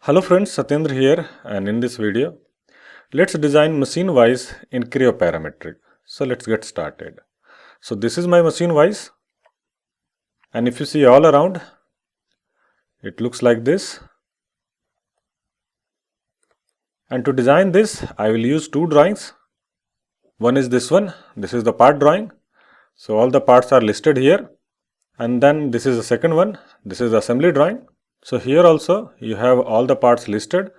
Hello friends, Satyendra here, and in this video, let's design machine wise in Creo Parametric. So let's get started. So this is my machine wise, and if you see all around, it looks like this. And to design this, I will use two drawings. One is this one, this is the part drawing. So all the parts are listed here. And then this is the second one, this is the assembly drawing. So here also you have all the parts listed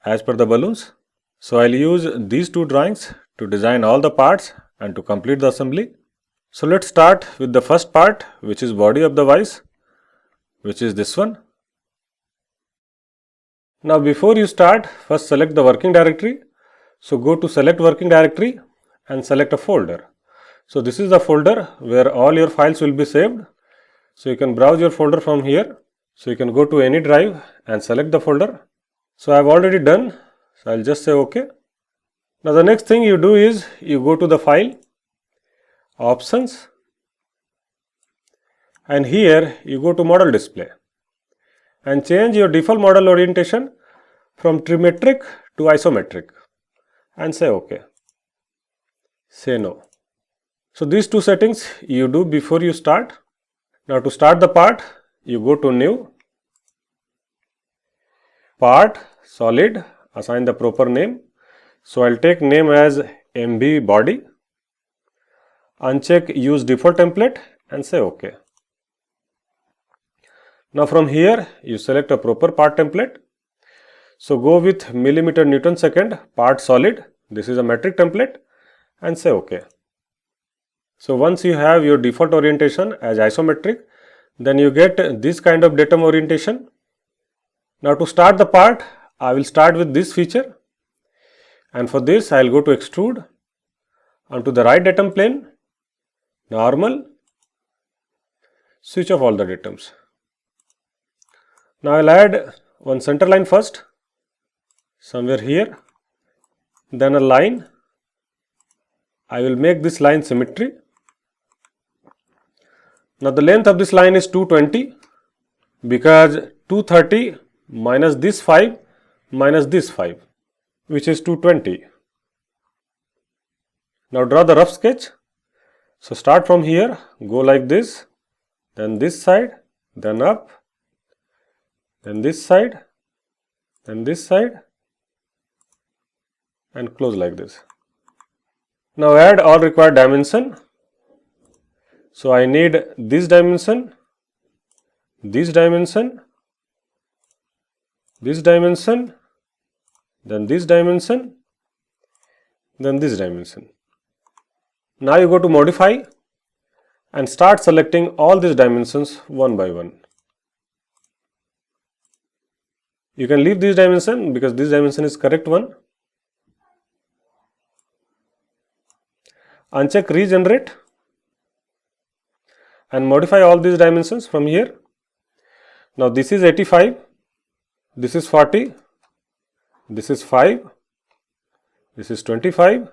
as per the balloons. So I'll use these two drawings to design all the parts and to complete the assembly. So let's start with the first part, which is body of the vise, which is this one. Now before you start, first select the working directory. So go to select working directory and select a folder. So this is the folder where all your files will be saved. So you can browse your folder from here. So you can go to any drive and select the folder. So I have already done. So I'll just say OK. Now the next thing you do is you go to the file, options, and here you go to model display and change your default model orientation from trimetric to isometric and say OK. Say no. So these two settings you do before you start. Now to start the part, you go to new, part, solid, assign the proper name. So I'll take name as MB body, uncheck use default template and say OK. Now from here you select a proper part template. So go with millimeter Newton second part solid, this is a metric template, and say OK. So once you have your default orientation as isometric, then you get this kind of datum orientation. Now to start the part, I will start with this feature, and for this I will go to extrude onto the right datum plane, normal, switch off all the datums. Now I will add one center line first, somewhere here, then a line. I will make this line symmetry. Now the length of this line is 220 because 230 minus this 5 minus this 5, which is 220. Now draw the rough sketch. So start from here, go like this, then this side, then up, then this side, then this side, and close like this. Now add all required dimension. So I need this dimension, this dimension, this dimension, then this dimension, then this dimension. Now you go to modify and start selecting all these dimensions one by one. You can leave this dimension because this dimension is correct one. Uncheck regenerate and modify all these dimensions from here. Now this is 85, this is 40, this is 5, this is 25,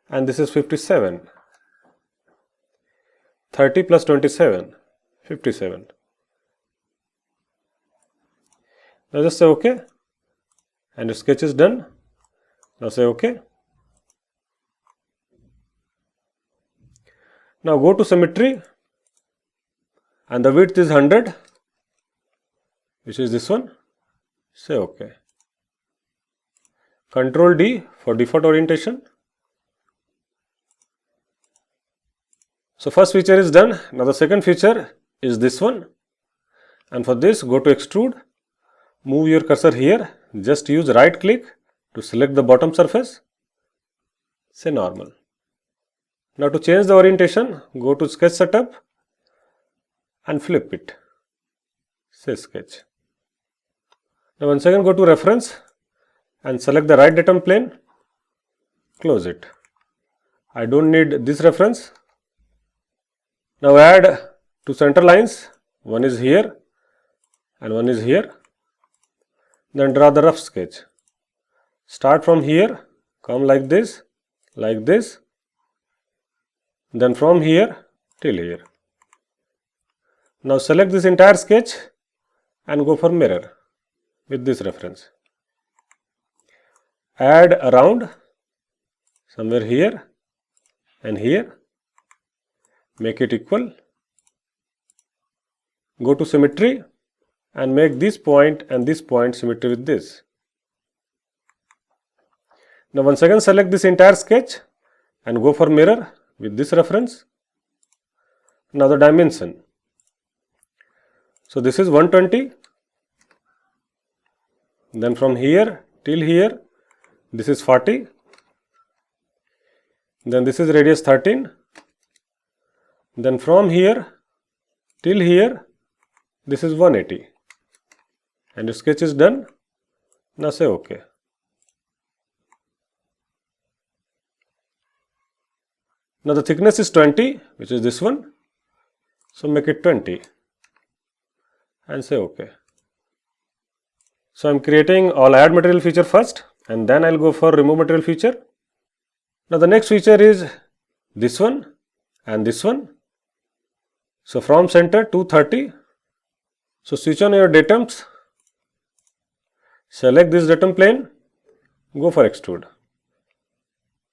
and this is 57. 30 plus 27, 57. Now just say OK, and your sketch is done. Now say OK. Now go to symmetry, and the width is 100, which is this one. Say OK. Control D for default orientation. So first feature is done. Now the second feature is this one, and for this go to extrude, move your cursor here, just use right click to select the bottom surface, say normal. Now to change the orientation, go to sketch setup and flip it, say sketch. Now once again go to reference and select the right datum plane, close it. I don't need this reference. Now add two center lines, one is here and one is here. Then draw the rough sketch. Start from here, come like this, then from here till here. Now select this entire sketch and go for mirror. with this reference. Add a round somewhere here and here, make it equal. Go to symmetry and make this point and this point symmetry with this. Now once again select this entire sketch and go for mirror with this reference. Now the dimension. So this is 120. Then from here till here, this is 40. Then this is radius 13. Then from here till here, this is 180. And your sketch is done. Now say OK. Now the thickness is 20, which is this one. So make it 20 and say OK. So I am creating all add material feature first and then I will go for remove material feature. Now the next feature is this one and this one. So from center 230. So switch on your datums, select this datum plane, go for extrude.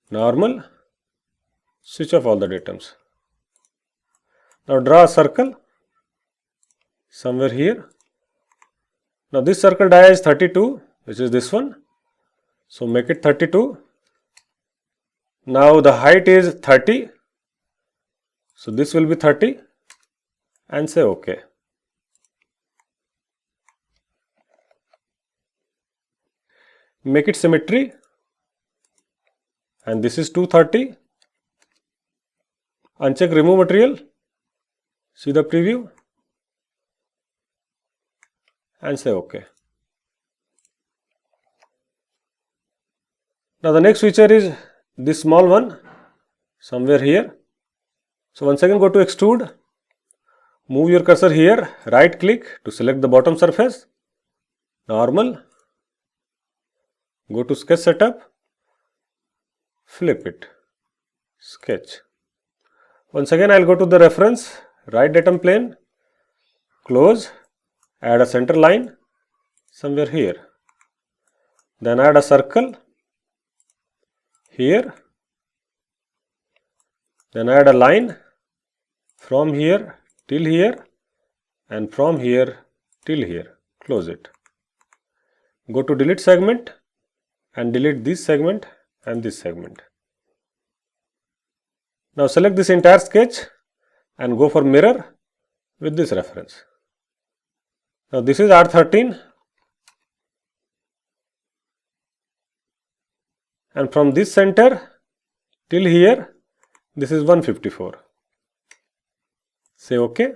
Normal, switch off all the datums. Now draw a circle somewhere here. Now this circle dia is 32, which is this one. So make it 32. Now the height is 30. So this will be 30 and say OK. Make it symmetry and this is 230. Uncheck remove material, see the preview and say OK. Now the next feature is this small one somewhere here. So once again go to extrude, move your cursor here, right click to select the bottom surface, normal, go to sketch setup, flip it, sketch. Once again I will go to the reference, right datum plane, close, add a center line somewhere here. Then add a circle here. Then add a line from here till here and from here till here. Close it. Go to delete segment and delete this segment and this segment. Now select this entire sketch and go for mirror with this reference. Now this is R13 and from this center till here this is 154. Say OK.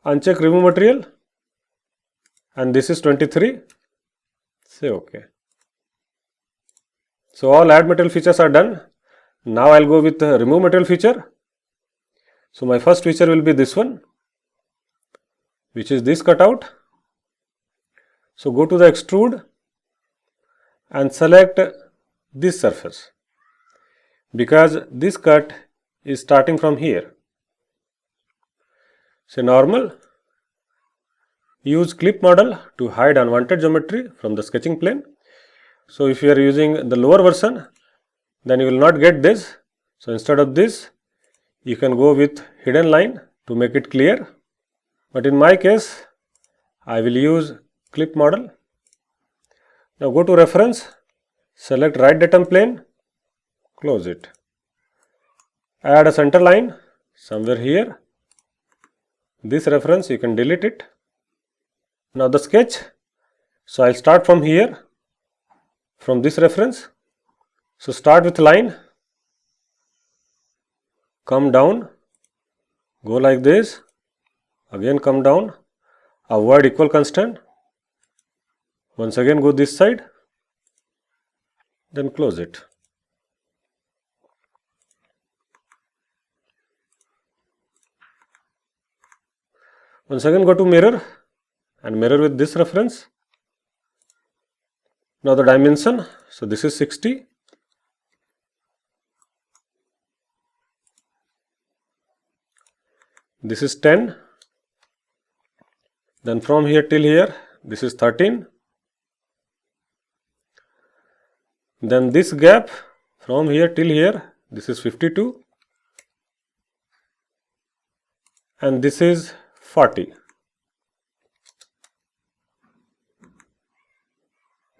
Uncheck remove material and this is 23. Say OK. So all add material features are done. Now I will go with the remove material feature. So my first feature will be this one, which is this cutout. So go to the extrude and select this surface because this cut is starting from here. Say normal, use clip model to hide unwanted geometry from the sketching plane. So if you are using the lower version, then you will not get this. So instead of this, you can go with hidden line to make it clear. But in my case, I will use clip model. Now go to reference, select right datum plane, close it. Add a center line somewhere here. This reference you can delete it. Now the sketch, so I will start from here, from this reference. So start with line, come down, go like this, again come down, avoid equal constant, once again go this side, then close it. Once again go to mirror and mirror with this reference. Now the dimension, so this is 60. This is 10. Then from here till here, this is 13. Then this gap from here till here, this is 52. And this is 40,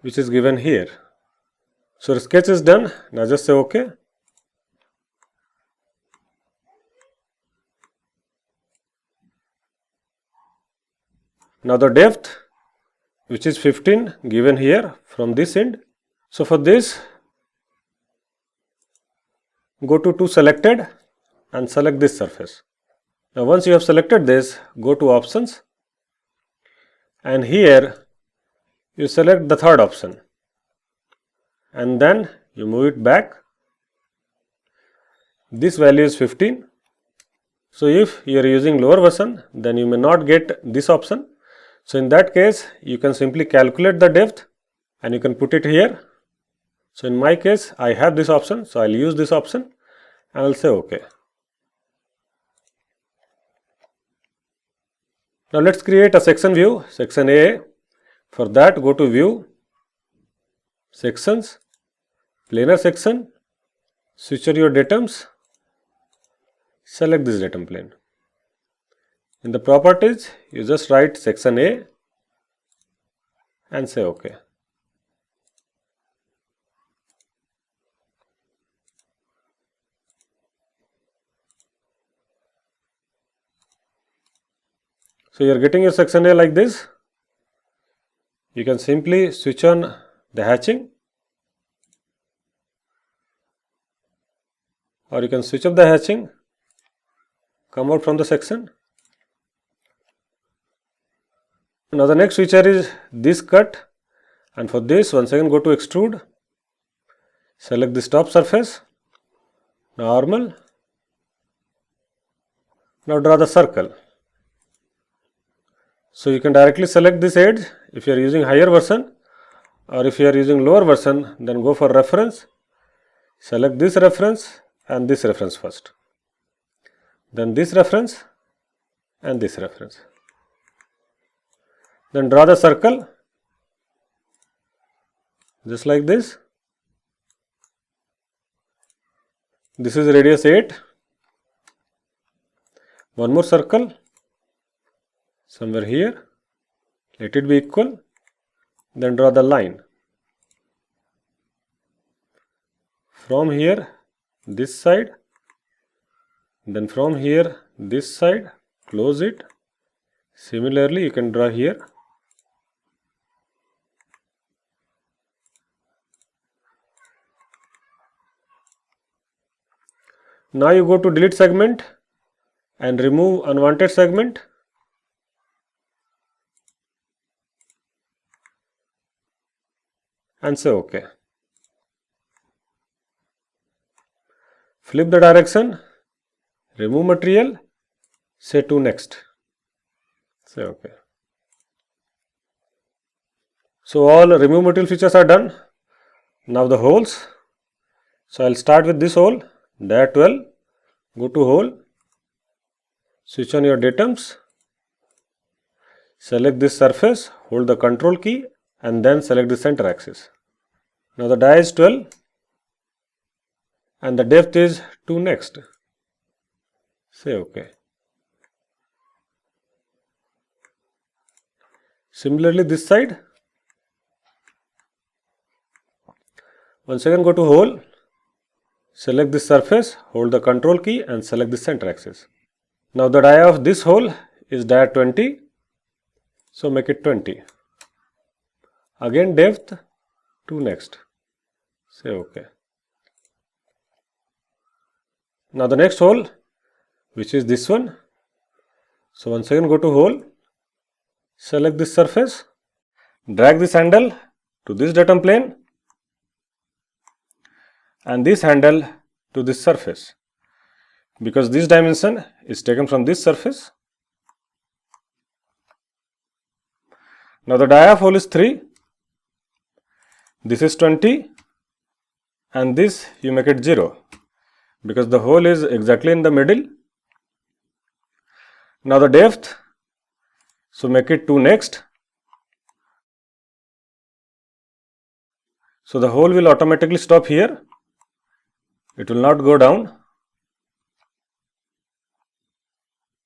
which is given here. So the sketch is done. Now just say OK. Now the depth, which is 15, given here from this end. So for this, go to selected and select this surface. Now once you have selected this, go to options, and here you select the third option, and then you move it back. This value is 15. So if you are using lower version, then you may not get this option. So in that case, you can simply calculate the depth and you can put it here. So in my case, I have this option, so I'll use this option and I'll say OK. Now let's create a section view, section A. For that, go to View, Sections, Planar Section, switcher your datums, select this datum plane. In the properties, you just write section A and say OK. So you are getting your section A like this. You can simply switch on the hatching, or you can switch off the hatching, come out from the section. Now the next feature is this cut, and for this once again go to extrude, select this top surface, normal. Now draw the circle. So you can directly select this edge if you are using higher version, or if you are using lower version, then go for reference, select this reference and this reference first, then this reference and this reference. Then draw the circle just like this. This is radius 8. One more circle somewhere here, let it be equal, then draw the line. From here this side, then from here this side, close it. Similarly you can draw here. Now you go to delete segment and remove unwanted segment. And say OK. Flip the direction, remove material, say to next, say OK. So all remove material features are done. Now the holes. So I'll start with this hole, dia 12, go to hole, switch on your datums, select this surface, hold the control key and then select the center axis. Now the dia is 12 and the depth is 2 next, say OK. Similarly this side, once again go to hole, select this surface, hold the control key and select the center axis. Now the dia of this hole is dia 20, so make it 20. Again depth 2 next, say OK. Now the next hole, which is this one, so once again go to hole, select this surface, drag this handle to this datum plane and this handle to this surface, because this dimension is taken from this surface. Now the dia of hole is 3, this is 20 and this you make it 0 because the hole is exactly in the middle. Now the depth, So make it 2 next. So the hole will automatically stop here. It will not go down.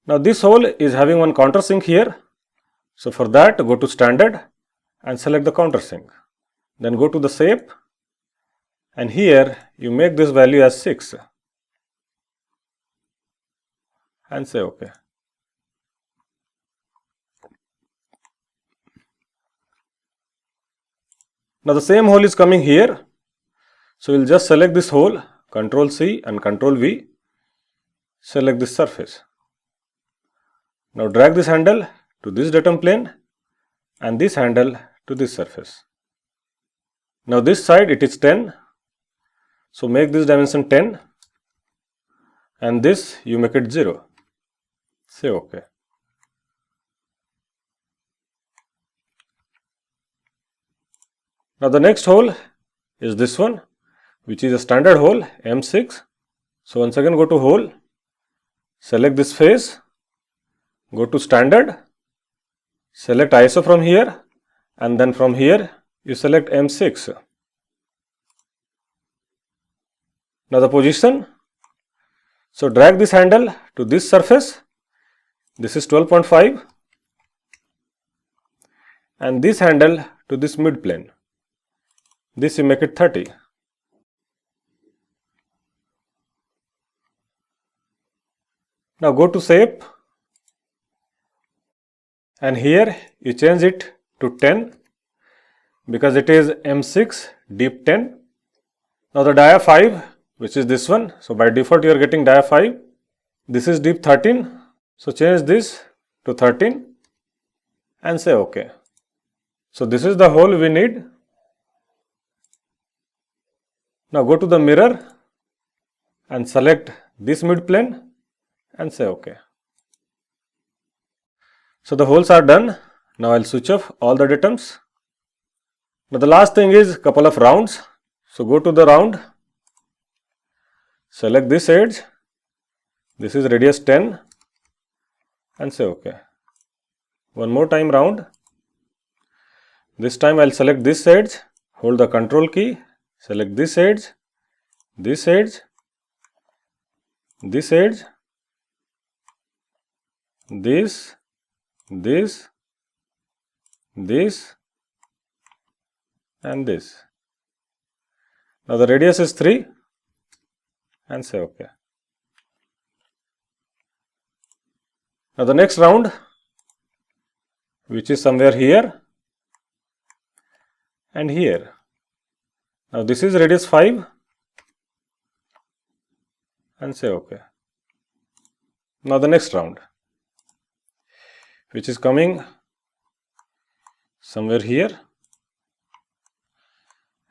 Now this hole is having one countersink here. So for that, go to standard and select the countersink. Then go to the shape and here you make this value as 6 and say OK. Now the same hole is coming here. So we'll just select this hole, Ctrl C and Ctrl V. Select this surface. Now drag this handle to this datum plane and this handle to this surface. Now this side it is 10. So make this dimension 10 and this you make it 0. Say OK. Now the next hole is this one, which is a standard hole M6. So once again go to hole, select this face, go to standard, select ISO from here and then from here you select M6. Now the position, so drag this handle to this surface, this is 12.5 and this handle to this mid plane, this you make it 30. Now go to shape and here you change it to 10 because it is M6 deep 10. Now the dia 5, which is this one, so by default you are getting dia 5. This is deep 13, so change this to 13 and say OK. So this is the hole we need. Now go to the mirror and select this mid plane and say OK. So the holes are done. Now I'll switch off all the datums. Now the last thing is couple of rounds. So go to the round, select this edge, this is radius 10 and say OK. One more time round. This time I'll select this edge, hold the control key, select this edge, this edge, this edge, this, and this. Now the radius is 3 and say OK. Now the next round, which is somewhere here and here. Now this is radius 5 and say OK. Now the next round, which is coming somewhere here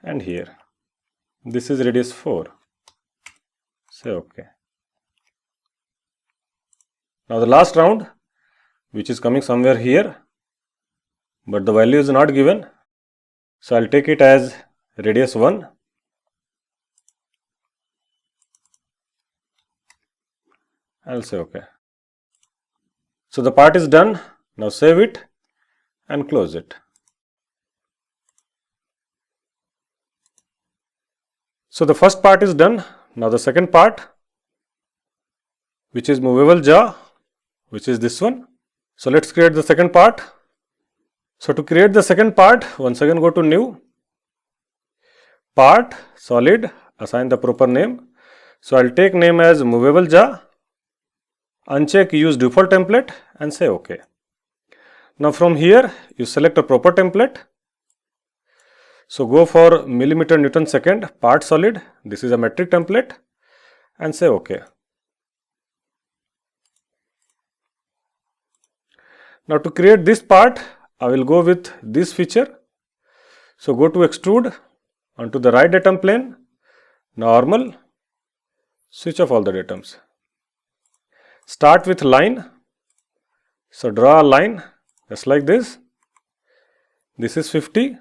and here. This is radius 4. Say OK. Now the last round, which is coming somewhere here, but the value is not given. So I'll take it as radius 1. I'll say OK. So the part is done. Now save it and close it. So the first part is done. Now the second part, which is movable jaw, which is this one. So let's create the second part. So to create the second part, once again go to new, part, solid, assign the proper name. So I'll take name as movable jaw, uncheck use default template and say OK. Now from here you select a proper template. So go for millimeter Newton second, part solid, this is a metric template and say OK. Now to create this part, I will go with this feature. So go to extrude onto the right datum plane, normal, switch off all the datums. Start with line. So draw a line just like this. This is 50.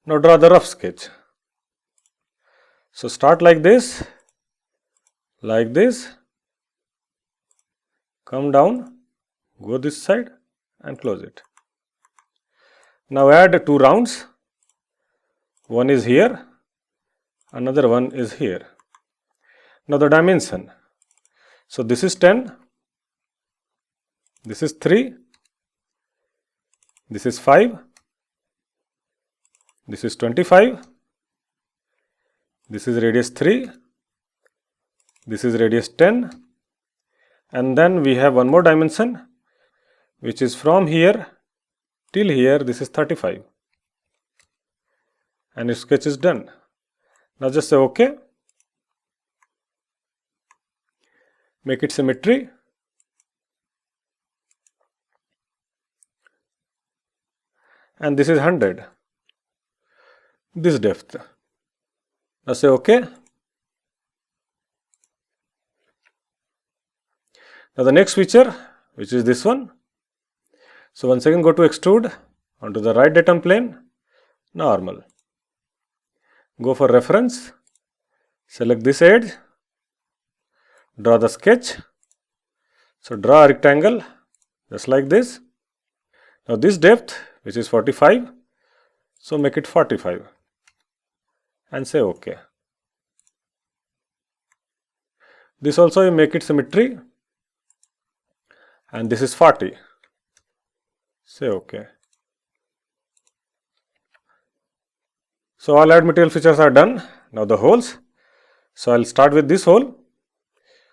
Now draw the rough sketch. So start like this, come down, go this side and close it. Now add two rounds. One is here, another one is here. Now the dimension. So this is 10, this is 3, this is 5, this is 25, this is radius 3, this is radius 10, and then we have one more dimension which is from here till here. This is 35, and your sketch is done. Now just say OK. Make it symmetry. And this is 100. This depth. Now say OK. Now the next feature, which is this one. So once again go to extrude onto the right datum plane, normal. Go for reference, select this edge, draw the sketch. So draw a rectangle just like this. Now this depth, which is 45, so make it 45 and say OK. This also you make it symmetry, and this is 40. Say OK. So all add material features are done. Now the holes. So I'll start with this hole.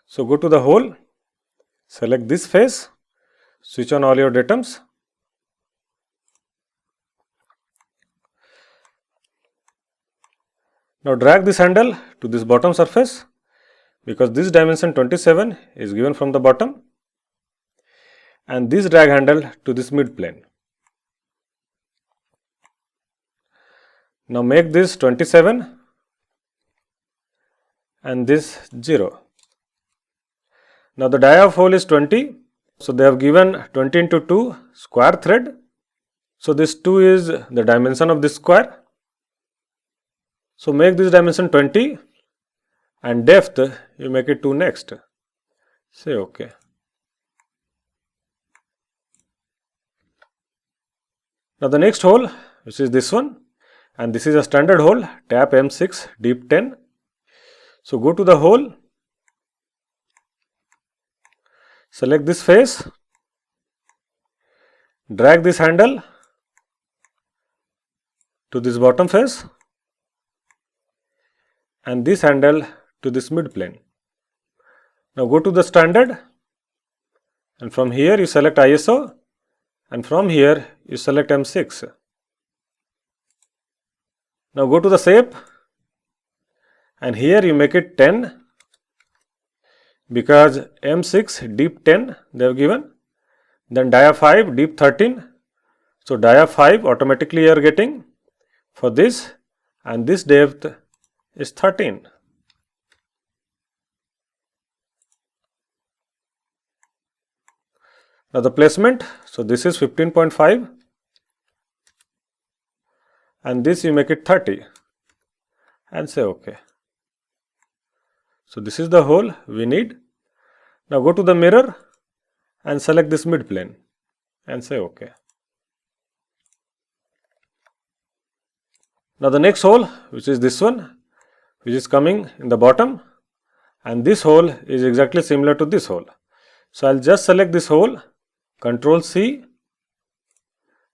So go to the hole, select this face, switch on all your datums. Now drag this handle to this bottom surface, because this dimension 27 is given from the bottom, and this drag handle to this mid plane. Now make this 27 and this 0. Now the dia of hole is 20, so they have given 20 into 2 square thread. So this 2 is the dimension of this square. So make this dimension 20 and depth you make it 2 next. Say OK. Now the next hole, which is this one, and this is a standard hole, tap M6 deep 10. So go to the hole, select this face, drag this handle to this bottom face and this handle to this mid plane. Now go to the standard, and from here you select ISO, and from here you select M6. Now go to the shape, and here you make it 10, because M6 deep 10 they have given, then dia 5 deep 13. So dia 5 automatically you are getting for this, and this depth is 13. Now the placement, so this is 15.5 and this you make it 30 and say OK. So this is the hole we need. Now go to the mirror and select this mid plane and say OK. Now the next hole, which is this one, which is coming in the bottom, and this hole is exactly similar to this hole. So I'll just select this hole, Ctrl C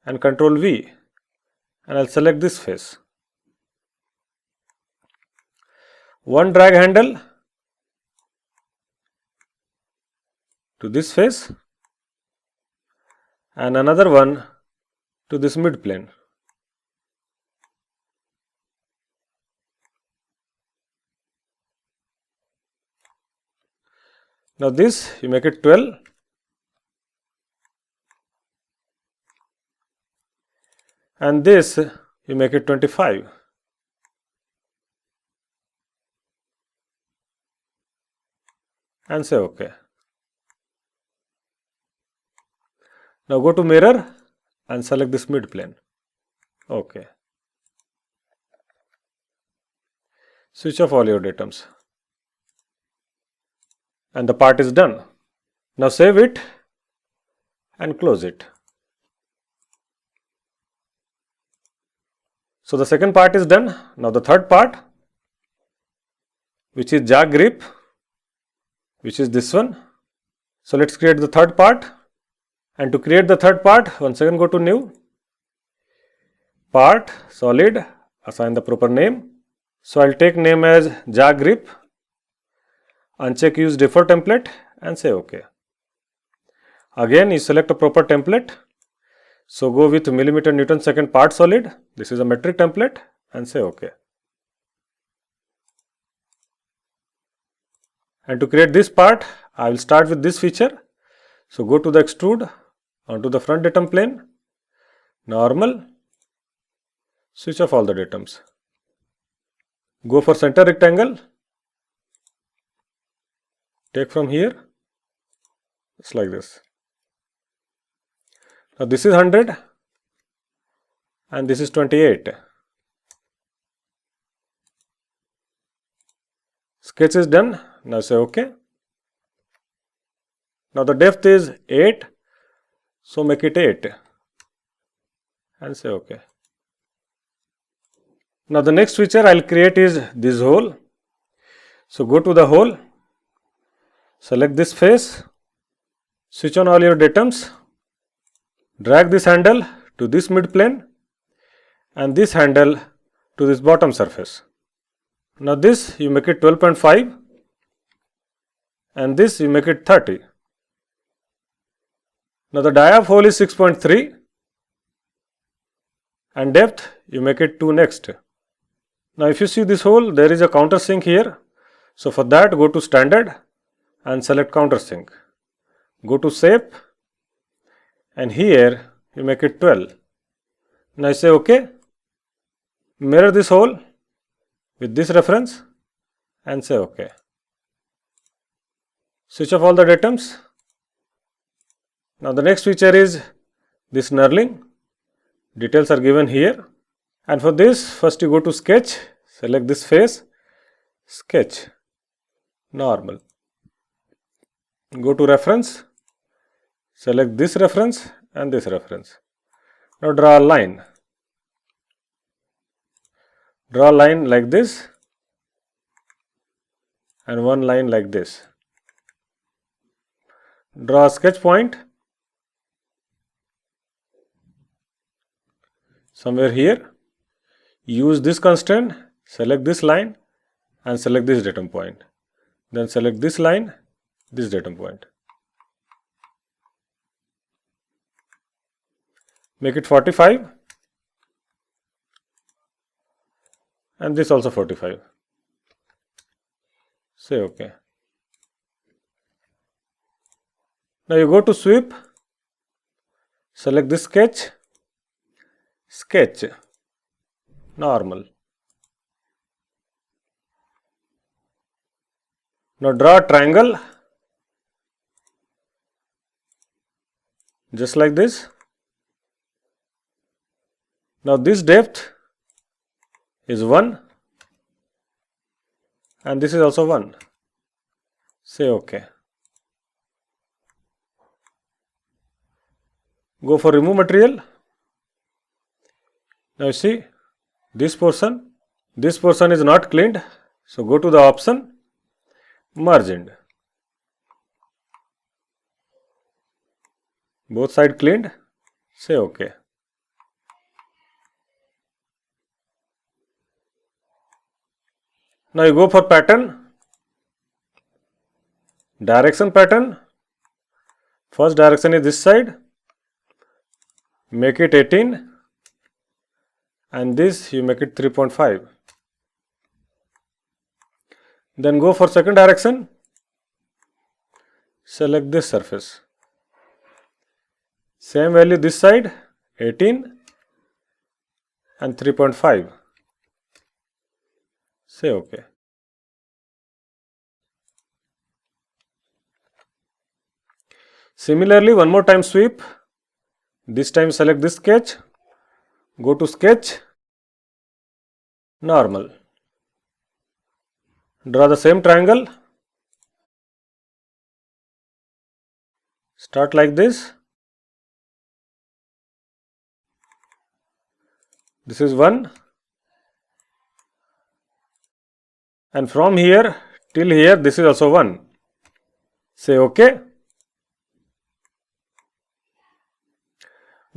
and Ctrl V, and I'll select this face. One drag handle to this face and another one to this mid plane. Now this you make it 12 and this you make it 25. And say OK. Now go to mirror and select this mid plane. OK. Switch off all your datums. And the part is done. Now save it and close it. So the second part is done. Now the third part, which is jaw grip, which is this one. So let's create the third part. And to create the third part, once again go to new, part, solid, assign the proper name. So I'll take name as jaw grip, uncheck use default template and say OK. Again you select a proper template. So go with millimeter Newton second part solid. This is a metric template and say OK. And to create this part, I will start with this feature. So go to the extrude onto the front datum plane, normal, switch off all the datums. Go for center rectangle, take from here, just like this. Now this is 100 and this is 28. Sketch is done. Now say OK. Now the depth is 8, so make it 8 and say OK. Now the next feature I will create is this hole. So go to the hole, select this face, switch on all your datums, drag this handle to this mid plane and this handle to this bottom surface. Now this you make it 12.5 and this you make it 30. Now the dia of hole is 6.3 and depth you make it 2 next. Now if you see this hole, there is a countersink here. So for that go to standard and select countersink. Go to shape and here you make it 12. Now say OK. Mirror this hole with this reference and say OK. Switch off all the datums. Now the next feature is this knurling. Details are given here. And for this, first you go to sketch, select this face, sketch, normal. Go to reference, select this reference and this reference. Now draw a line. Draw a line like this and one line like this. Draw a sketch point somewhere here. Use this constraint, select this line and select this datum point. Then select this line, this datum point. Make it 45 and this also 45. Say OK. Now you go to sweep, select this sketch, sketch, normal. Now draw a triangle just like this. Now this depth is 1 and this is also 1. Say OK. Go for remove material. Now you see this portion is not cleaned. So go to the option, margined. Both sides cleaned. Say OK. Now you go for pattern, direction pattern. First direction is this side. Make it 18 and this you make it 3.5. Then go for second direction. Select this surface. Same value this side, 18 and 3.5. Say OK. Similarly, one more time sweep. This time select this sketch. Go to sketch, normal. Draw the same triangle. Start like this. This is 1. And from here till here, this is also 1. Say OK.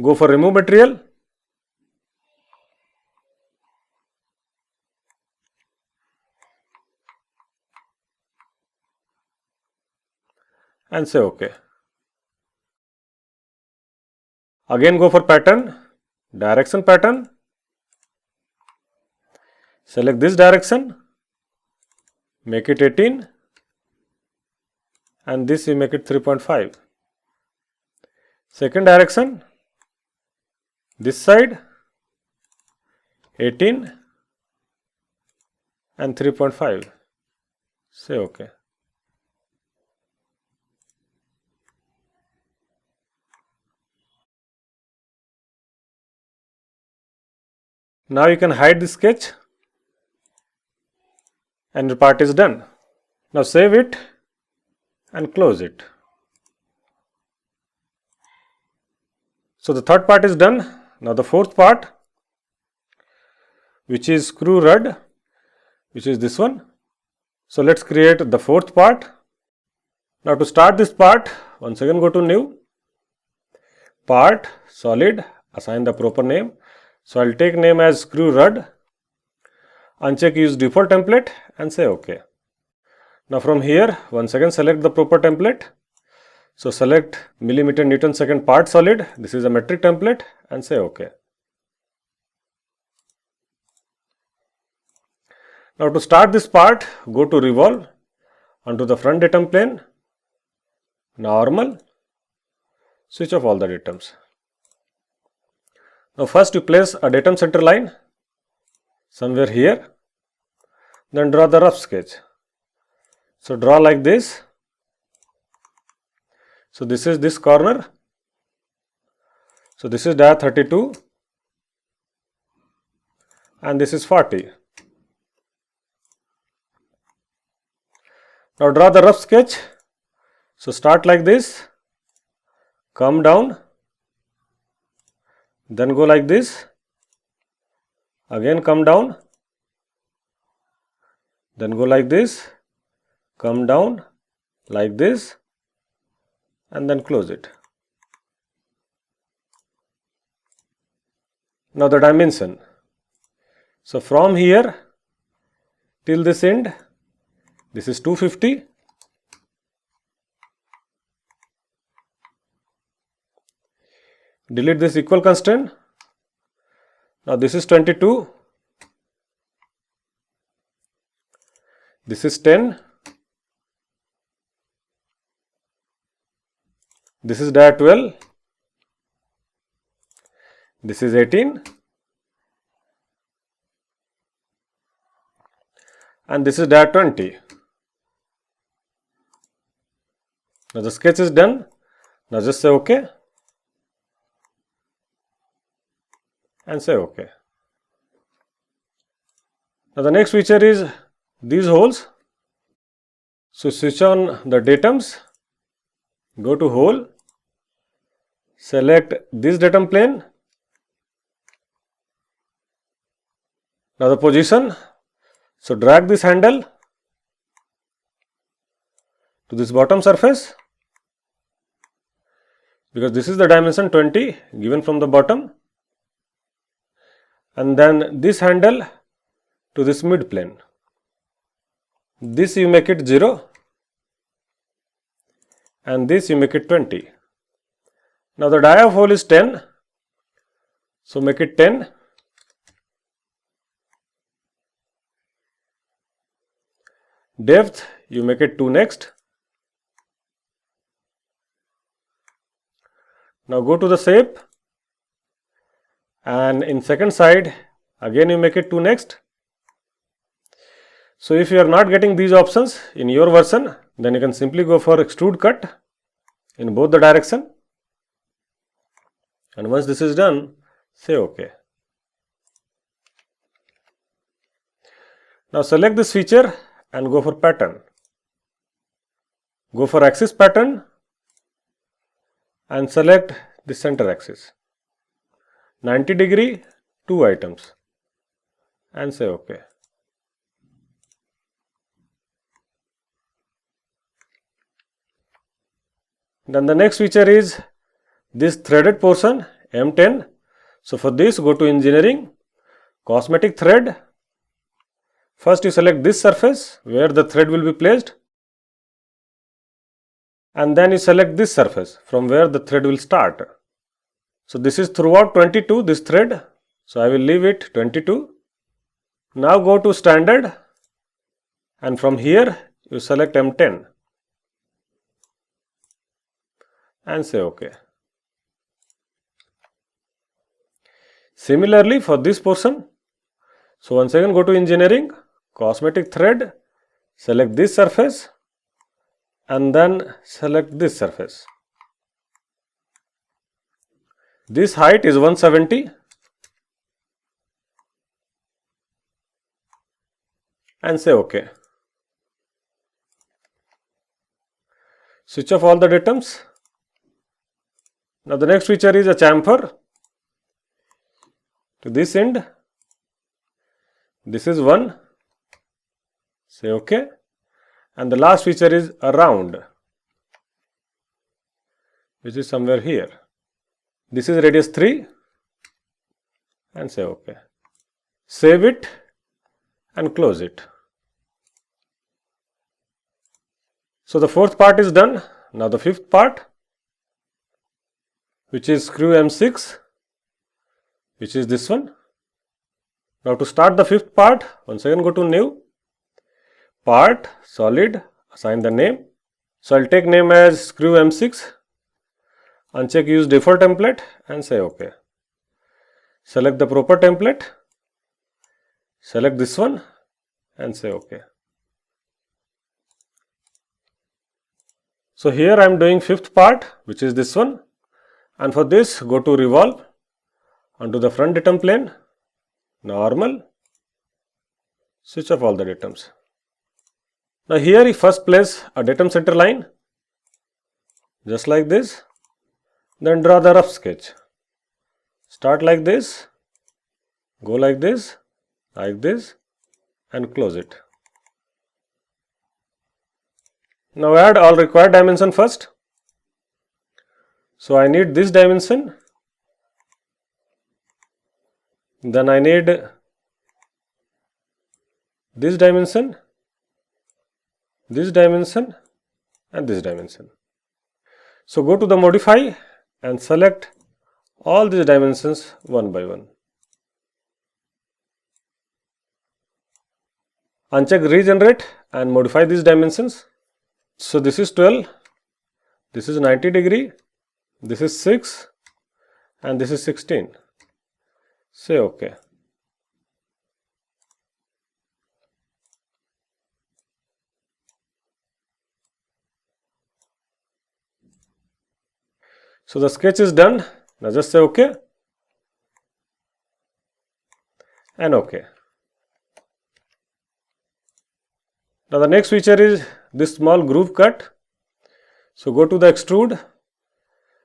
Go for remove material. And say OK. Again go for pattern, direction pattern. Select this direction, make it 18, and this you make it 3.5. Second direction, this side 18 and 3.5. Say OK. Now you can hide the sketch and your part is done. Now save it and close it. So the third part is done. Now the fourth part, which is screw rod, which is this one. So let's create the fourth part. Now to start this part, once again go to new, part, solid, assign the proper name. So I'll take name as screw rod, uncheck use default template and say OK. Now from here, once again select the proper template. So select millimeter Newton second part solid, this is a metric template and say OK. Now to start this part, go to revolve onto the front datum plane, normal, switch off all the datums. Now first you place a datum center line somewhere here, then draw the rough sketch. So draw like this. So this is this corner. So this is dia 32 and this is 40. Now draw the rough sketch. So start like this, come down, then go like this, again come down, then go like this, come down like this and then close it. Now the dimension. So from here till this end, this is 250. Delete this equal constraint. Now this is 22. This is 10. This is dia 12. This is 18. And this is dia 20. Now the sketch is done. Now just say OK. And say OK. Now the next feature is these holes. So switch on the datums, go to hole, select this datum plane. Now the position. So drag this handle to this bottom surface, because this is the dimension 20 given from the bottom, and then this handle to this mid plane. This you make it 0 and this you make it 20. Now the dia of hole is 10, so make it 10. Depth you make it 2 next. Now go to the shape and in second side again you make it 2 next. So if you are not getting these options in your version, then you can simply go for extrude cut in both the direction, and once this is done, say OK. Now select this feature and go for pattern. Go for axis pattern, and select the center axis. 90 degree, 2 items, and say OK. Then the next feature is this threaded portion M10. So for this, go to Engineering, Cosmetic Thread. First you select this surface where the thread will be placed, and then you select this surface from where the thread will start. So this is throughout 22, this thread, so I will leave it 22. Now go to Standard, and from here you select M10 and say OK. Similarly for this portion, so once again go to Engineering, Cosmetic Thread, select this surface and then select this surface. This height is 170 and say OK. Switch off all the datums. Now the next feature is a chamfer. To this end, this is 1, say OK, and the last feature is a round, which is somewhere here. This is radius 3 and say OK. Save it and close it. So the fourth part is done. Now the fifth part, which is screw M6, which is this one. Now to start the fifth part, once again go to New, Part, Solid, assign the name. So I'll take name as screw M6, uncheck use default template and say OK. Select the proper template, select this one and say OK. So here I am doing fifth part, which is this one, and for this go to Revolve onto the front datum plane, normal, switch off all the datums. Now here you first place a datum center line, just like this, then draw the rough sketch. Start like this, go like this, and close it. Now add all required dimension first. So I need this dimension, then I need this dimension, and this dimension. So go to the modify and select all these dimensions one by one. Uncheck regenerate and modify these dimensions. So this is 12, this is 90 degree, this is 6 and this is 16. Say OK. So the sketch is done. Now just say OK and OK. Now the next feature is this small groove cut. So go to the extrude,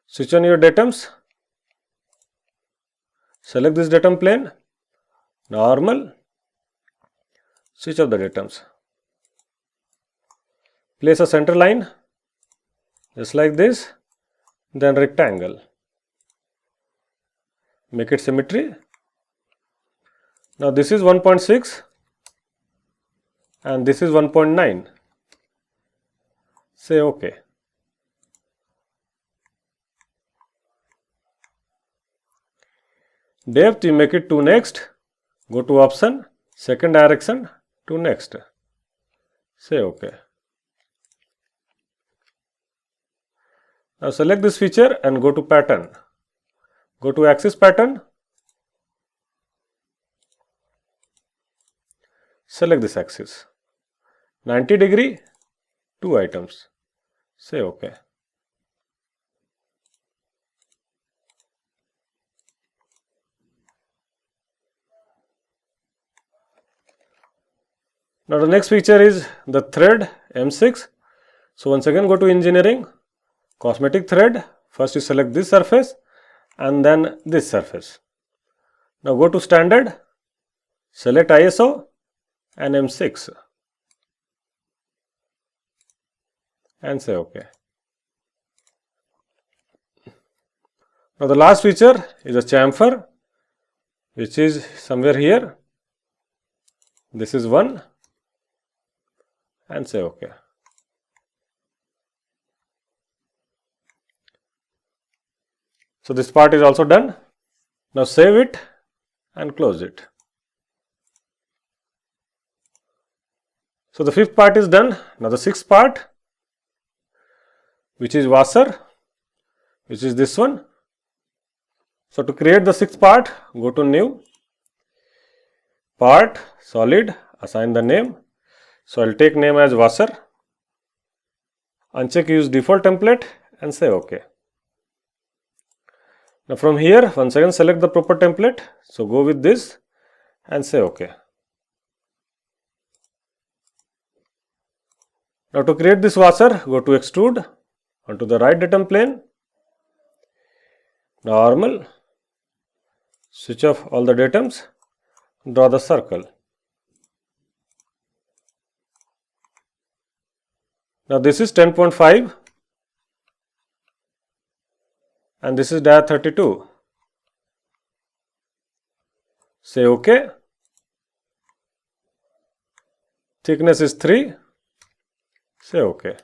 switch on your datums, select this datum plane, normal, switch off the datums. Place a center line, just like this, then rectangle. Make it symmetry. Now this is 1.6 and this is 1.9. Say OK. Depth you make it to next, go to option, second direction to next. Say OK. Now select this feature and go to pattern. Go to axis pattern. Select this axis. 90 degree, 2 items. Say OK. Now the next feature is the thread M6. So once again go to engineering, cosmetic thread. First you select this surface and then this surface. Now go to standard, select ISO and M6 and say OK. Now the last feature is a chamfer, which is somewhere here. This is one and say OK. So this part is also done. Now save it and close it. So the fifth part is done. Now the sixth part, which is washer, which is this one. So to create the sixth part, go to new, part, solid, assign the name. So I'll take name as washer, uncheck use default template and say OK. Now from here, once again select the proper template. So go with this and say OK. Now to create this washer, go to extrude onto the right datum plane, normal, switch off all the datums, draw the circle. Now this is 10.5 and this is dia 32. Say OK. Thickness is 3. Say OK.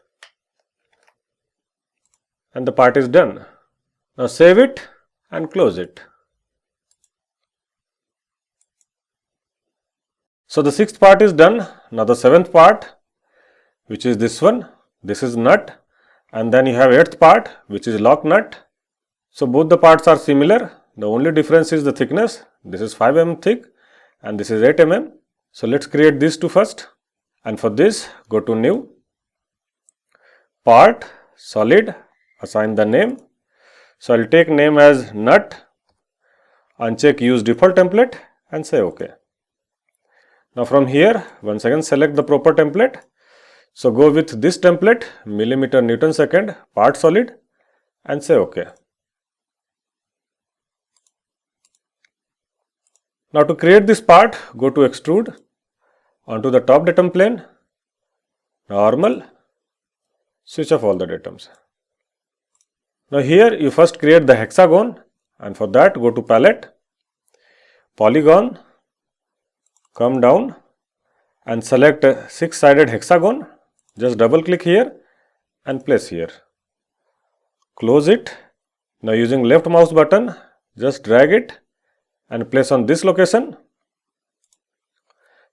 And the part is done. Now save it and close it. So the sixth part is done. Now the seventh part, which is this one, this is nut, and then you have eighth part, which is lock nut. So both the parts are similar. The only difference is the thickness. This is 5 mm thick and this is 8 mm. So let's create these two first. And for this, go to new, part, solid, assign the name. So I'll take name as nut, uncheck use default template and say OK. Now from here, once again select the proper template. So go with this template, millimeter Newton second, part solid and say OK. Now to create this part, go to extrude onto the top datum plane, normal, switch off all the datums. Now here you first create the hexagon and for that go to palette, polygon, come down and select a 6-sided hexagon. Just double click here and place here. Close it. Now using left mouse button, just drag it and place on this location.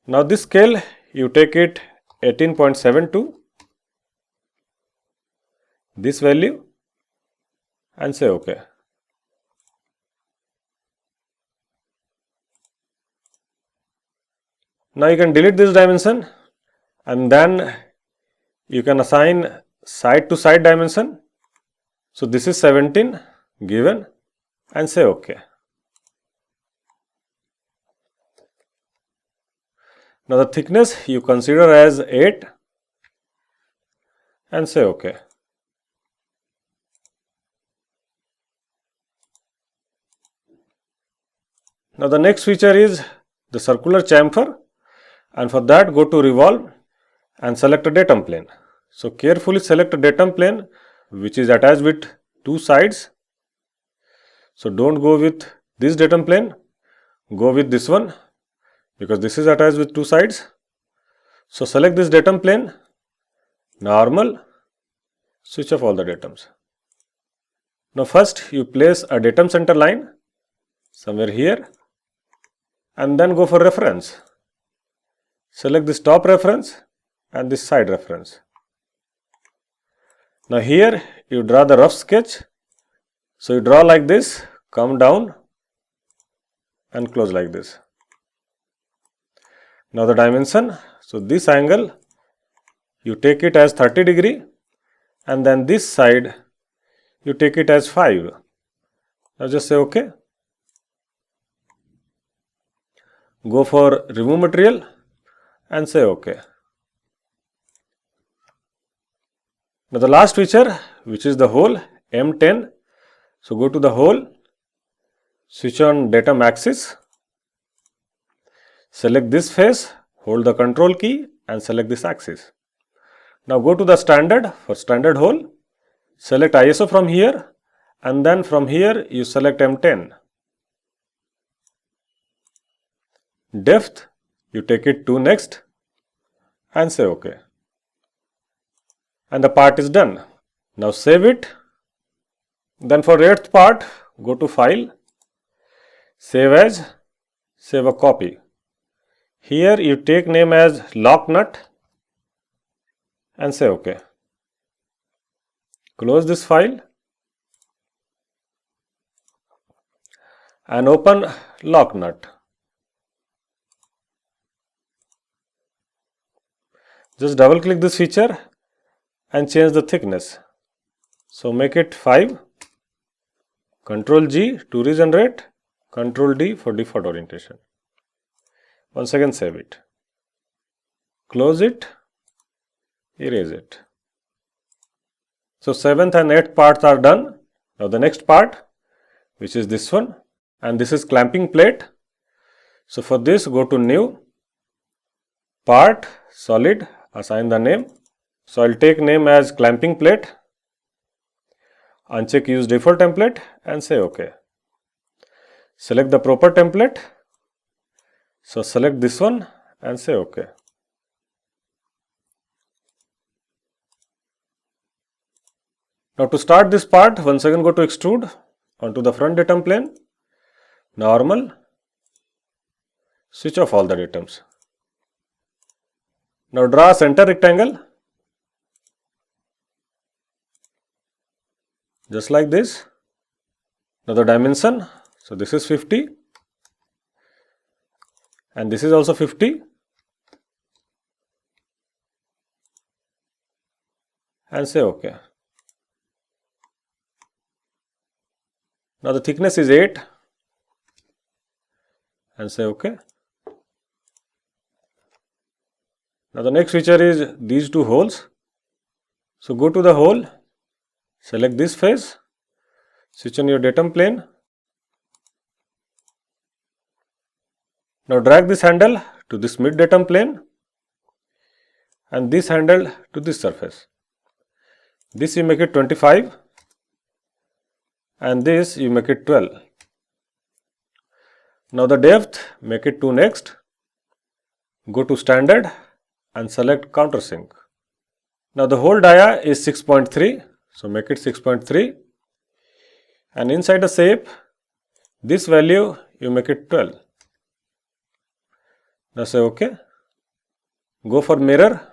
Now this scale, you take it 18.72, this value and say OK. Now you can delete this dimension and then you can assign side to side dimension. So this is 17 given and say OK. Now the thickness you consider as 8 and say OK. Now the next feature is the circular chamfer, and for that go to revolve and select a datum plane. So carefully select a datum plane which is attached with two sides. So don't go with this datum plane, go with this one because this is attached with two sides. So select this datum plane, normal, switch off all the datums. Now first you place a datum center line somewhere here and then go for reference. Select this top reference and this side reference. Now here you draw the rough sketch. So you draw like this, come down and close like this. Now the dimension, so this angle you take it as 30 degree and then this side you take it as 5. Now just say OK. Go for remove material and say OK. Now the last feature, which is the hole M10, So go to the hole, switch on datum axis, select this face, hold the control key and select this axis. Now go to the standard. For standard hole, select ISO from here and then from here you select M10. Depth, you take it to next and say OK. And the part is done. Now save it. Then for 8th part, go to File, Save As, save a copy. Here you take name as lock nut and say OK. Close this file and open lock nut. Just double click this feature and change the thickness. So make it 5, Ctrl G to regenerate, Ctrl D for default orientation. Once again save it. Close it, erase it. So 7th and 8th parts are done. Now the next part, which is this one, and this is clamping plate. So for this, go to New, Part, Solid, assign the name. So I'll take name as clamping plate, uncheck use default template and say OK. Select the proper template. So select this one and say OK. Now to start this part, once again go to extrude onto the front datum plane, normal, switch off all the datums. Now draw a center rectangle, just like this. Now the dimension, so this is 50 and this is also 50 and say OK. Now the thickness is 8 and say OK. Now the next feature is these two holes. So go to the hole, select this face, switch on your datum plane. Now drag this handle to this mid datum plane and this handle to this surface. This you make it 25 and this you make it 12. Now the depth, make it 2 next. Go to standard and select countersink. Now the whole dia is 6.3, so make it 6.3 and inside the shape, this value you make it 12. Now say OK. Go for mirror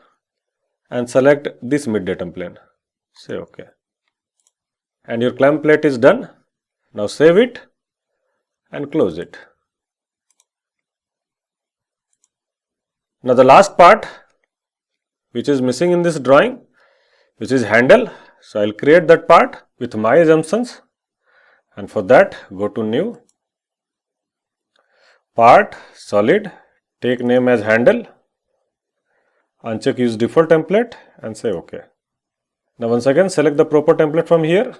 and select this mid datum plane. Say OK. And your clamp plate is done. Now save it and close it. Now the last part which is missing in this drawing, which is handle. So I'll create that part with my assumptions and for that go to New, Part, Solid, take name as handle, uncheck use default template and say OK. Now once again select the proper template from here.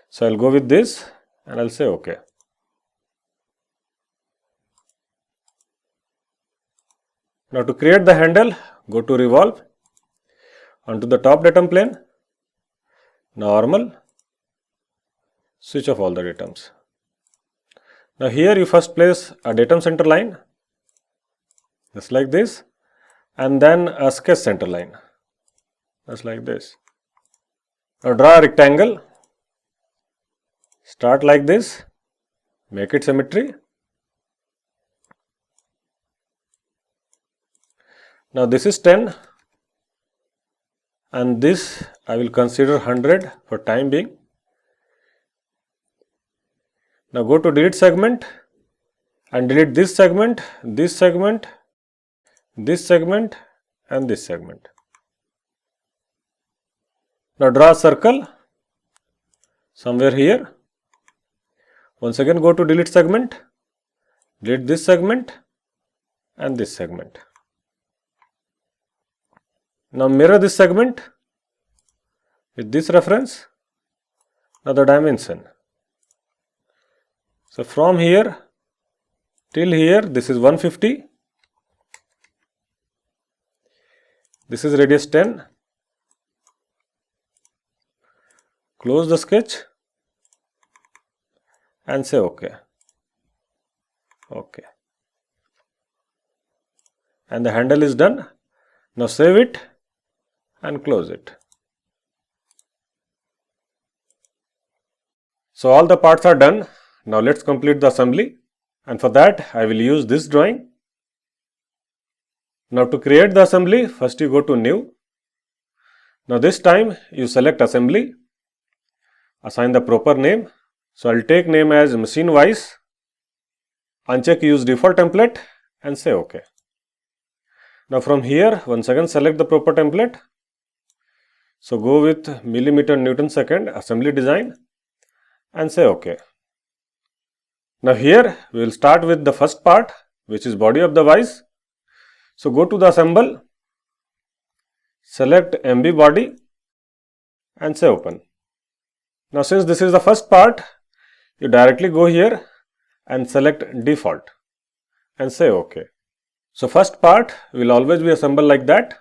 So I'll go with this and I'll say OK. Now to create the handle, go to revolve onto the top datum plane, normal, switch off all the datums. Now here you first place a datum center line, just like this, and then a sketch center line, just like this. Now draw a rectangle, start like this, make it symmetry. Now this is 10 and this I will consider 100 for time being. Now go to delete segment and delete this segment, this segment, this segment and this segment. Now draw a circle somewhere here. Once again go to delete segment, delete this segment and this segment. Now mirror this segment with this reference Now the dimension. So from here till here, this is 150. This is radius 10. Close the sketch and say OK. OK. And the handle is done. Now save it and close it. So all the parts are done. Now let's complete the assembly, and for that I will use this drawing. Now to create the assembly, first you go to New. Now this time you select Assembly, assign the proper name. So I will take name as Machine Wise, uncheck Use Default Template and say OK. Now from here once again select the proper template. So go with millimeter Newton second assembly design and say OK. Now here we will start with the first part, which is body of the vise. So go to the assemble, select MB body and say open. Now since this is the first part, you directly go here and select default and say OK. So first part will always be assembled like that.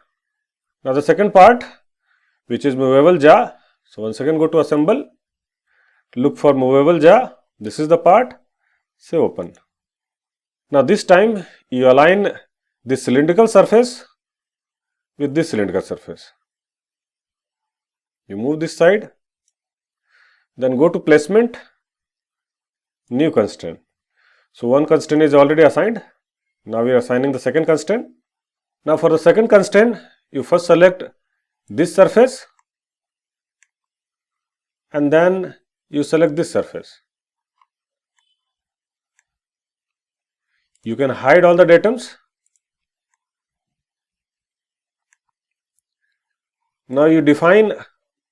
Now the second part, which is movable jaw. So once again go to assemble, look for movable jaw. This is the part, say open. Now this time you align this cylindrical surface with this cylindrical surface. You move this side, then go to placement, new constraint. So one constraint is already assigned. Now we are assigning the second constraint. Now for the second constraint, you first select this surface and then you select this surface. You can hide all the datums. Now you define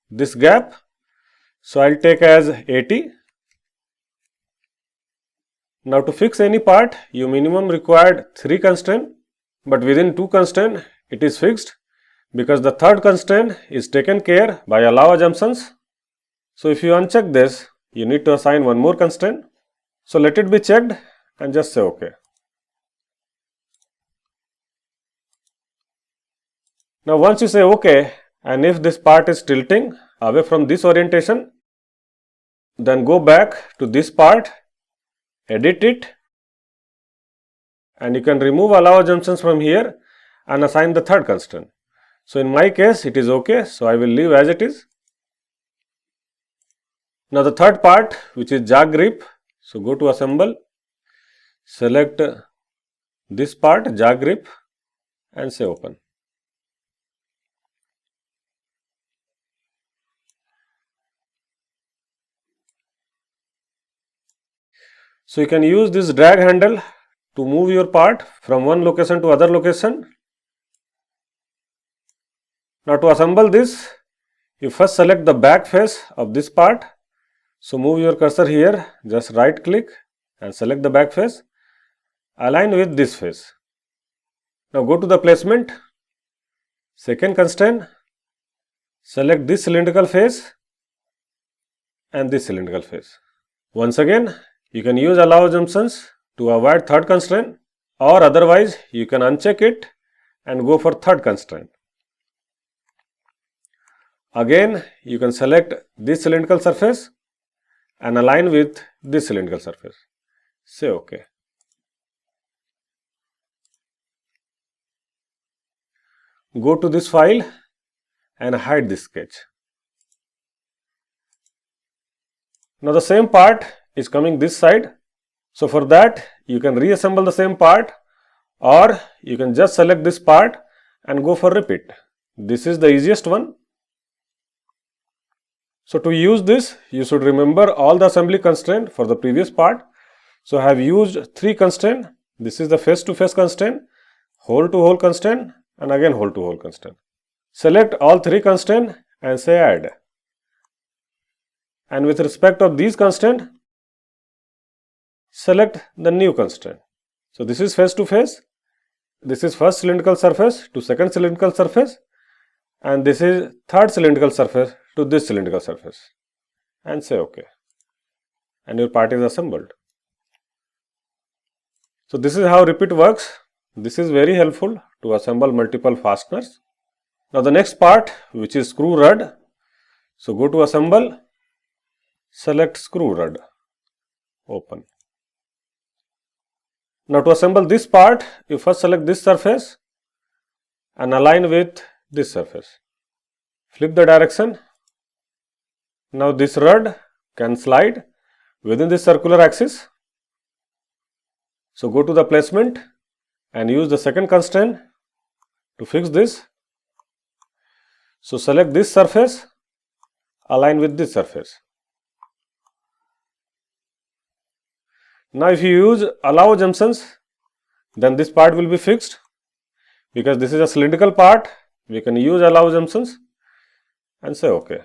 this gap. So I'll take as 80. Now to fix any part, you minimum required 3 constraints, but within 2 constraints it is fixed because the third constraint is taken care by allow assumptions. So if you uncheck this, you need to assign one more constraint. So let it be checked and just say OK. Now once you say OK, and if this part is tilting away from this orientation, then go back to this part, edit it, and you can remove allow assumptions from here and assign the third constraint. So in my case it is OK, so I will leave as it is. Now the third part, which is jaw grip, so go to assemble, select this part, jaw grip, and say open. So you can use this drag handle to move your part from one location to other location. Now to assemble this, you first select the back face of this part. So move your cursor here, just right click and select the back face, align with this face. Now go to the placement, second constraint, select this cylindrical face and this cylindrical face. Once again, you can use allow assumptions to avoid third constraint, or otherwise you can uncheck it and go for third constraint. Again, you can select this cylindrical surface and align with this cylindrical surface. Say OK. Go to this file and hide this sketch. Now the same part is coming this side. So for that you can reassemble the same part, or you can just select this part and go for repeat. This is the easiest one. So to use this, you should remember all the assembly constraint for the previous part. So I have used 3 constraint. This is the face to face constraint, hole to hole constraint, and again hole to hole constraint. Select all 3 constraint and say add. And with respect of these constraint, select the new constraint. So this is face to face, this is first cylindrical surface to second cylindrical surface, and this is third cylindrical surface to this cylindrical surface. and say OK. And your part is assembled. So this is how repeat works. This is very helpful to assemble multiple fasteners. Now the next part, which is screw rod. So go to assemble, select screw rod, open. Now to assemble this part, you first select this surface and align with this surface. Flip the direction. Now this rod can slide within this circular axis. So go to the placement and use the second constraint to fix this. So select this surface, align with this surface. Now if you use allow junctions, then this part will be fixed. Because this is a cylindrical part, we can use allow junctions and say OK.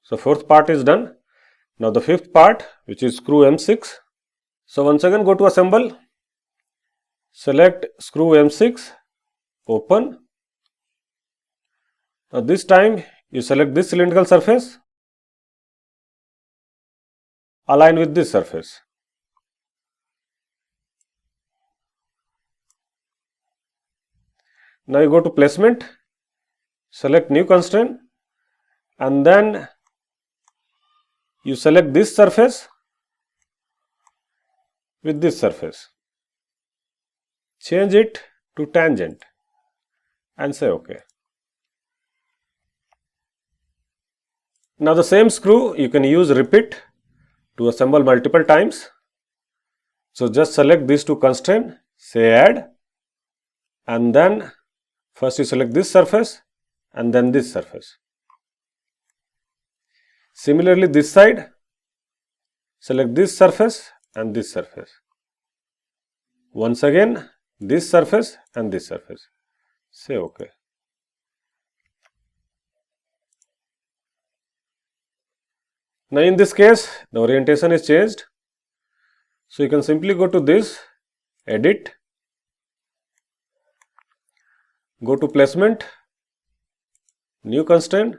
So fourth part is done. Now the fifth part, which is screw M6. So once again go to assemble, select screw M6, open. Now this time you select this cylindrical surface, align with this surface. Now you go to placement, select new constraint, and then you select this surface with this surface. Change it to tangent and say OK. Now the same screw you can use repeat to assemble multiple times. So just select these two constraints, say add, and then first you select this surface and then this surface. Similarly this side, select this surface and this surface. Once again this surface and this surface. Say OK. Now in this case the orientation is changed. So you can simply go to this, edit, go to placement, new constraint,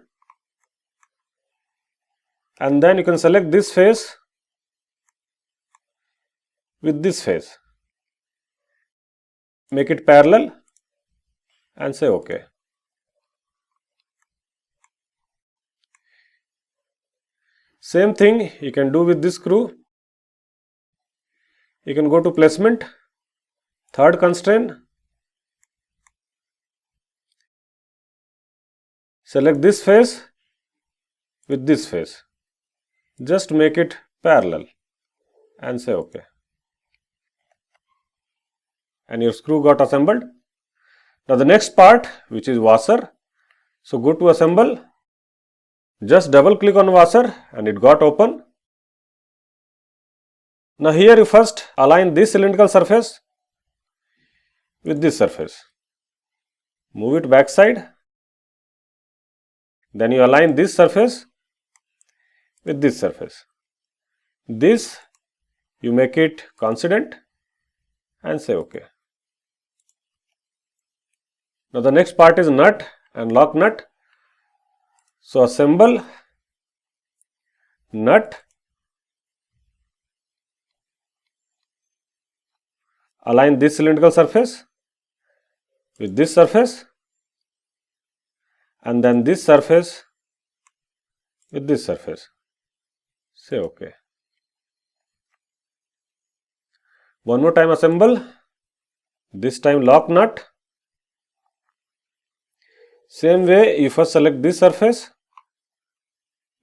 and then you can select this face with this face. Make it parallel and say OK. Same thing you can do with this screw. You can go to placement, third constraint, select this face with this face. Just make it parallel and say OK. And your screw got assembled. Now the next part, which is washer. So go to assemble, just double click on washer and it got open. Now here you first align this cylindrical surface with this surface. Move it backside. Then you align this surface with this surface. This you make it coincident and say OK. Now the next part is nut and lock nut. So assemble, nut, align this cylindrical surface with this surface and then this surface with this surface. Say OK. One more time assemble, this time lock nut. Same way you first select this surface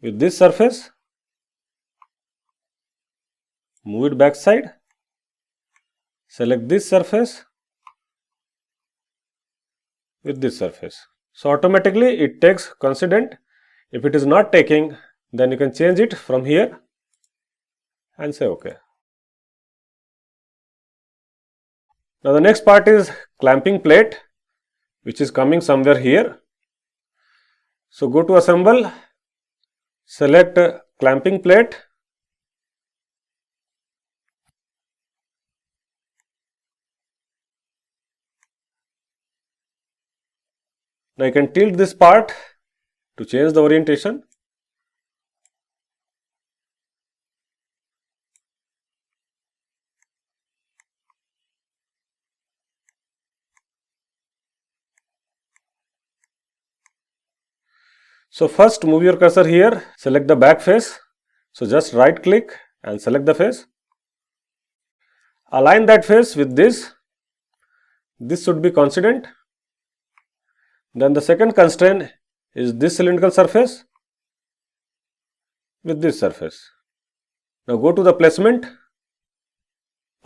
with this surface, move it backside, select this surface with this surface. So automatically it takes coincident. If it is not taking, then you can change it from here and say OK. Now the next part is clamping plate, which is coming somewhere here. So go to assemble, select clamping plate, now you can tilt this part to change the orientation. So first move your cursor here, select the back face. So just right click and select the face. Align that face with this. This should be coincident. Then the second constraint is this cylindrical surface with this surface. Now go to the placement,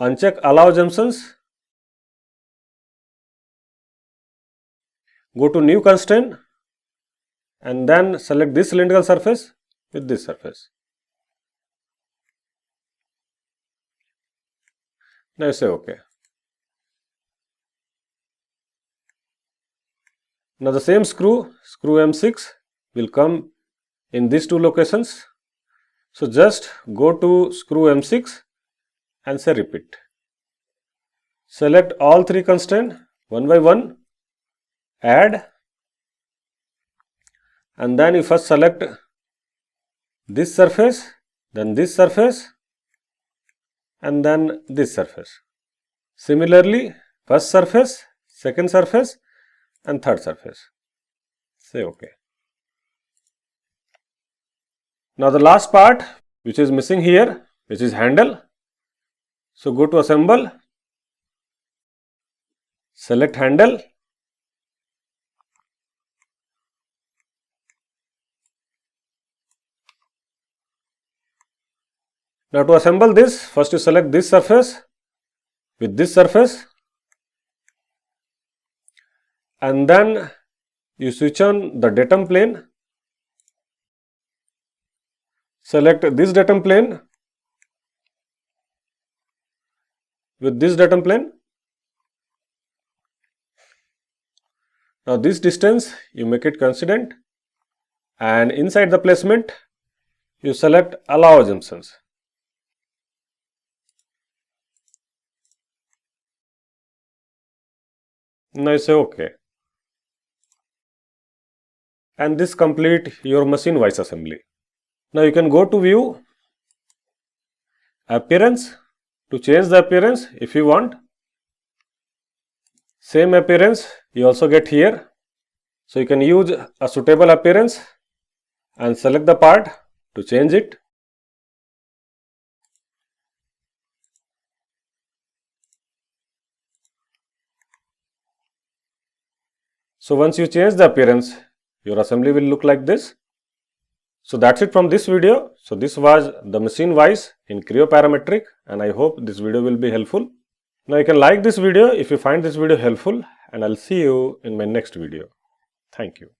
uncheck allow assumptions, go to new constraint and then select this cylindrical surface with this surface. Now say OK. Now the same screw M6 will come in these two locations. So just go to screw M6 and say repeat. Select all three constraints one by one, add, and then you first select this surface, then this surface, and then this surface. Similarly, first surface, second surface, and third surface. Say OK. Now the last part which is missing here, which is handle. So go to assemble, select handle, now to assemble this, first you select this surface with this surface and then you switch on the datum plane, select this datum plane with this datum plane. Now this distance you make it coincident and inside the placement you select allow assumptions. Now you say OK. And this complete your machine wise assembly. Now you can go to view, appearance, to change the appearance if you want. Same appearance you also get here. So you can use a suitable appearance and select the part to change it. So once you change the appearance, your assembly will look like this. So that's it from this video. So this was the machine wise in Creo Parametric and I hope this video will be helpful. Now you can like this video if you find this video helpful and I'll see you in my next video. Thank you.